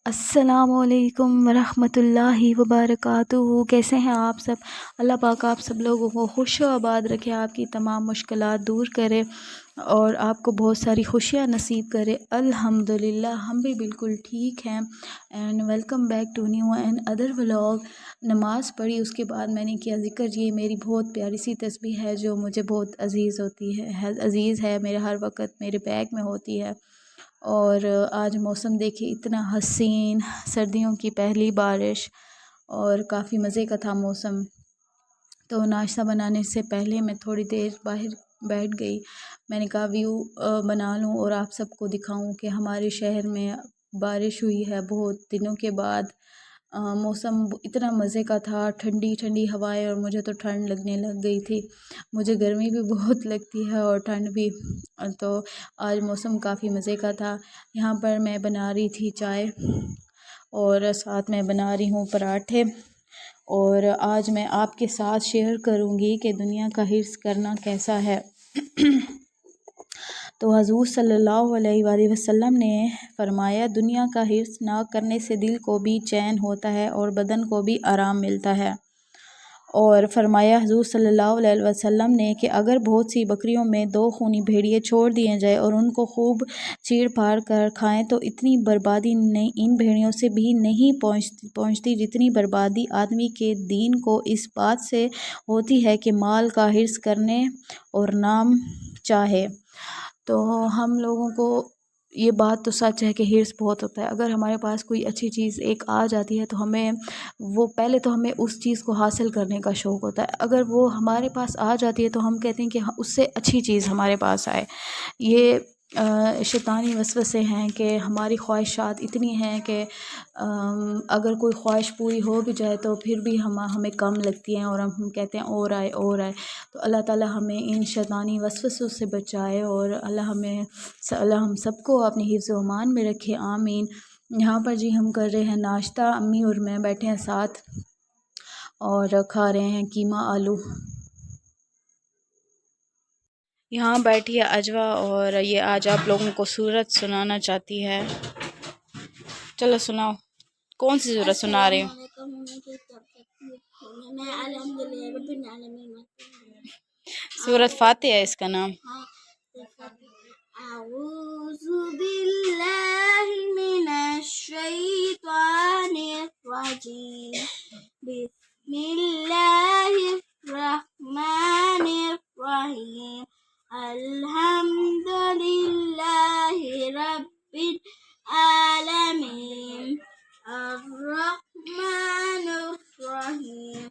السلام علیکم ورحمۃ اللہ وبرکاتہ۔ کیسے ہیں آپ سب؟ اللہ پاک آپ سب لوگوں کو خوش و آباد رکھے، آپ کی تمام مشکلات دور کرے اور آپ کو بہت ساری خوشیاں نصیب کرے۔ الحمدللہ ہم بھی بالکل ٹھیک ہیں۔ And welcome back to new and other vlog. نماز پڑھی، اس کے بعد میں نے کیا ذکر۔ یہ میری بہت پیاری سی تسبیح ہے جو مجھے بہت عزیز ہوتی ہے، عزیز ہے، میرے ہر وقت میرے بیگ میں ہوتی ہے۔ اور آج موسم دیکھیں اتنا حسین، سردیوں کی پہلی بارش اور کافی مزے کا تھا موسم۔ تو ناشتہ بنانے سے پہلے میں تھوڑی دیر باہر بیٹھ گئی۔ میں نے کہا ویو بنا لوں اور آپ سب کو دکھاؤں کہ ہمارے شہر میں بارش ہوئی ہے بہت دنوں کے بعد۔ موسم اتنا مزے کا تھا، ٹھنڈی ٹھنڈی ہوائیں، اور مجھے تو ٹھنڈ لگنے لگ گئی تھی۔ مجھے گرمی بھی بہت لگتی ہے اور ٹھنڈ بھی، تو آج موسم کافی مزے کا تھا۔ یہاں پر میں بنا رہی تھی چائے اور ساتھ میں بنا رہی ہوں پراٹھے، اور آج میں آپ کے ساتھ شیئر کروں گی کہ دنیا کا حرص کرنا کیسا ہے۔ تو حضور صلی اللہ علیہ وآلہ وسلم نے فرمایا، دنیا کا حرص نہ کرنے سے دل کو بھی چین ہوتا ہے اور بدن کو بھی آرام ملتا ہے۔ اور فرمایا حضور صلی اللہ علیہ وسلم نے کہ اگر بہت سی بکریوں میں 2 خونی بھیڑیے چھوڑ دیے جائیں اور ان کو خوب چیڑ پھاڑ کر کھائیں تو اتنی بربادی ان بھیڑیوں سے بھی نہیں پہنچتی جتنی بربادی آدمی کے دین کو اس بات سے ہوتی ہے کہ مال کا حرص کرنے اور نام چاہے۔ تو ہم لوگوں کو یہ بات تو سچ ہے کہ حرص بہت ہوتا ہے۔ اگر ہمارے پاس کوئی اچھی چیز ایک آ جاتی ہے تو ہمیں وہ پہلے تو ہمیں اس چیز کو حاصل کرنے کا شوق ہوتا ہے۔ اگر وہ ہمارے پاس آ جاتی ہے تو ہم کہتے ہیں کہ اس سے اچھی چیز ہمارے پاس آئے۔ یہ شیطانی وسوسے ہیں کہ ہماری خواہشات اتنی ہیں کہ اگر کوئی خواہش پوری ہو بھی جائے تو پھر بھی ہمیں کم لگتی ہیں اور ہم کہتے ہیں اور آئے اور آئے۔ تو اللہ تعالی ہمیں ان شیطانی وسوسوں سے بچائے اور اللہ ہم سب کو اپنے حفظ و امان میں رکھے، آمین۔ یہاں پر جی ہم کر رہے ہیں ناشتہ، امی اور میں بیٹھے ہیں ساتھ اور کھا رہے ہیں قیمہ آلو۔ یہاں بیٹھی ہے اجوا اور یہ آج آپ لوگوں کو سورت سنانا چاہتی ہے۔ چلو سناؤ، کون سی سورت سنا رہے ہو؟ سورت فاتحہ ہے اس کا نام۔ اعوذ باللہ من الشیطان الرجیم، بسم اللہ الرحمن الرحیم، الحمد للہ رب العالمین، الرحمن الرحیم،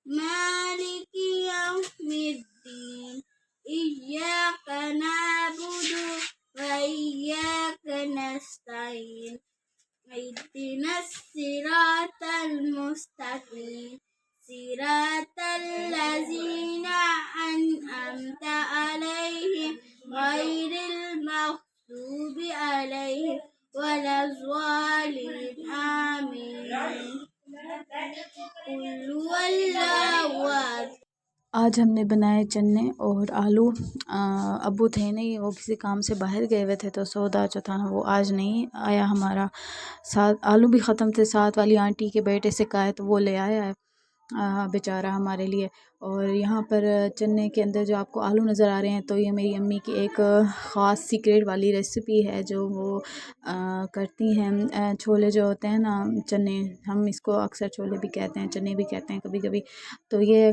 مالک یوم الدین، ایاک نعبد و ایاک نستعین، اہدنا الصراط المستقیم، صراط الذین انعمت علیہم غیر المغضوب علیہم ولا الضالین، آمین۔ قل هو اللہ احد۔ آج ہم نے بنائے چنے اور آلو۔ ابو تھے نہیں، وہ کسی کام سے باہر گئے ہوئے تھے تو سودا جو تھا نا وہ آج نہیں آیا ہمارا ساتھ۔ آلو بھی ختم تھے، ساتھ والی آنٹی کے بیٹے سے کہا ہے تو وہ لے آیا ہے بیچارہ ہمارے لیے۔ اور یہاں پر چنے کے اندر جو آپ کو آلو نظر آ رہے ہیں تو یہ میری امی کی ایک خاص سیکریٹ والی ریسیپی ہے جو وہ کرتی ہیں۔ چھولے جو ہوتے ہیں نا، چنے، ہم اس کو اکثر چھولے بھی کہتے ہیں، چنے بھی کہتے ہیں کبھی کبھی، تو یہ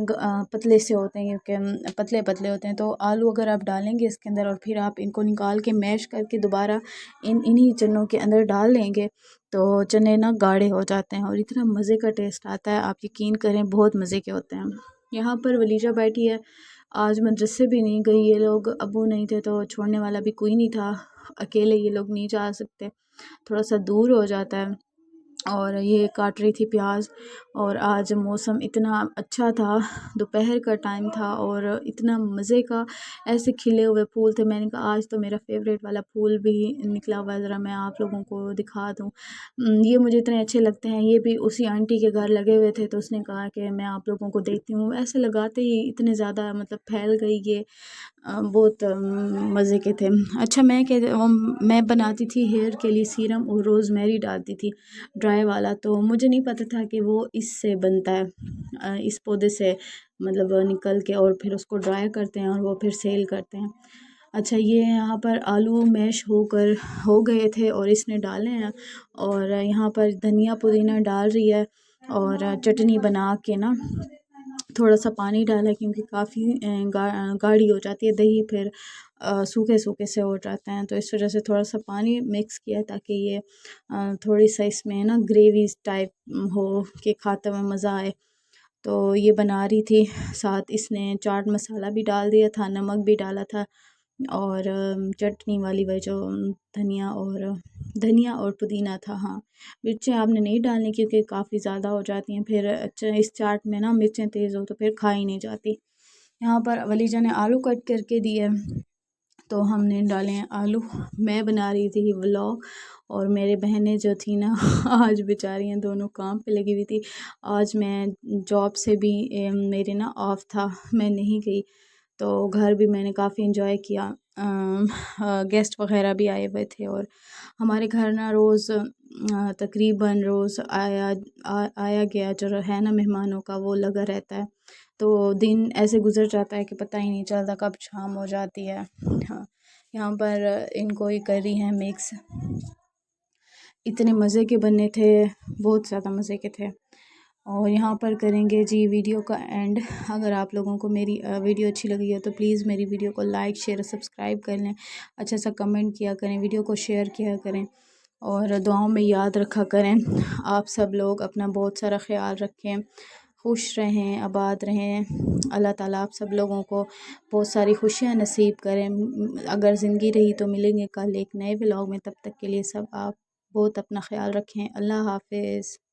پتلے سے ہوتے ہیں کیونکہ پتلے پتلے ہوتے ہیں۔ تو آلو اگر آپ ڈالیں گے اس کے اندر اور پھر آپ ان کو نکال کے میش کر کے دوبارہ انہی چنوں کے اندر ڈال دیں گے تو چنے نا گاڑھے ہو جاتے ہیں اور اتنا مزے کا ٹیسٹ آتا ہے، آپ یقین کریں بہت مزے کے ہوتے ہیں۔ یہاں پر ولیجہ بیٹھی ہے، آج مدرسے بھی نہیں گئی یہ لوگ، ابو نہیں تھے تو چھوڑنے والا بھی کوئی نہیں تھا، اکیلے یہ لوگ نہیں جا سکتے، تھوڑا سا دور ہو جاتا ہے اور یہ کاٹ رہی تھی پیاز۔ اور آج موسم اتنا اچھا تھا، دوپہر کا ٹائم تھا اور اتنا مزے کا ایسے کھلے ہوئے پھول تھے۔ میں نے کہا آج تو میرا فیوریٹ والا پھول بھی نکلا ہوا ہے، ذرا میں آپ لوگوں کو دکھا دوں۔ یہ مجھے اتنے اچھے لگتے ہیں، یہ بھی اسی آنٹی کے گھر لگے ہوئے تھے تو اس نے کہا کہ میں آپ لوگوں کو دیتی ہوں۔ ایسے لگاتے ہی اتنے زیادہ مطلب پھیل گئی یہ، بہت مزے کے تھے۔ اچھا میں بناتی تھی ہیئر کے لیے سیرم اور روز میری ڈالتی تھی ڈرائی والا، تو مجھے نہیں پتہ تھا کہ وہ اس سے بنتا ہے، اس پودے سے مطلب نکل کے اور پھر اس کو ڈرائی کرتے ہیں اور وہ پھر سیل کرتے ہیں۔ اچھا یہ یہاں پر آلو میش ہو گئے تھے اور اس نے ڈالے ہیں، اور یہاں پر دھنیا پودینہ ڈال رہی ہے، اور چٹنی بنا کے نا تھوڑا سا پانی ڈالا کیونکہ کافی گاڑھی ہو جاتی ہے دہی، پھر سوکھے سوکھے سے ہو جاتے ہیں، تو اس وجہ سے تھوڑا سا پانی مکس کیا تاکہ یہ تھوڑی سا اس میں نا گریوی ٹائپ ہو کہ کھاتے ہوئے مزہ آئے۔ تو یہ بنا رہی تھی، ساتھ اس نے چاٹ مسالہ بھی ڈال دیا تھا، نمک بھی ڈالا تھا، اور چٹنی والی وہ جو دھنیا اور پودینہ تھا۔ ہاں مرچیں آپ نے نہیں ڈالنی کیونکہ کافی زیادہ ہو جاتی ہیں، پھر اس چاٹ میں نا مرچیں تیز ہو تو پھر کھائی نہیں جاتی۔ یہاں پر ولیجہ نے آلو کٹ کر کے دیے تو ہم نے ڈالے ہیں آلو۔ میں بنا رہی تھی ولاگ، اور میرے بہنیں جو تھیں نا آج بیچاری ہیں دونوں کام پہ لگی ہوئی تھی۔ آج میں جاب سے بھی میرے نا آف تھا، میں نہیں گئی، تو گھر بھی میں نے کافی انجوائے کیا، گیسٹ وغیرہ بھی آئے ہوئے تھے، اور ہمارے گھر نا روز تقریباً روز آیا گیا جو ہے نا مہمانوں کا وہ لگا رہتا ہے، تو دن ایسے گزر جاتا ہے کہ پتہ ہی نہیں چلتا کب شام ہو جاتی ہے۔ ہاں یہاں پر ان کو ہی کر رہی ہیں مکس، اتنے مزے کے بنے تھے، بہت زیادہ مزے کے تھے۔ اور یہاں پر کریں گے جی ویڈیو کا اینڈ۔ اگر آپ لوگوں کو میری ویڈیو اچھی لگی ہے تو پلیز میری ویڈیو کو لائک شیئر اور سبسکرائب کر لیں، اچھا سا کمنٹ کیا کریں، ویڈیو کو شیئر کیا کریں، اور دعاؤں میں یاد رکھا کریں۔ آپ سب لوگ اپنا بہت سارا خیال رکھیں، خوش رہیں، آباد رہیں، اللہ تعالیٰ آپ سب لوگوں کو بہت ساری خوشیاں نصیب کریں۔ اگر زندگی رہی تو ملیں گے کل ایک نئے ولاگ میں، تب تک کے لیے سب آپ بہت اپنا خیال رکھیں۔ اللہ حافظ۔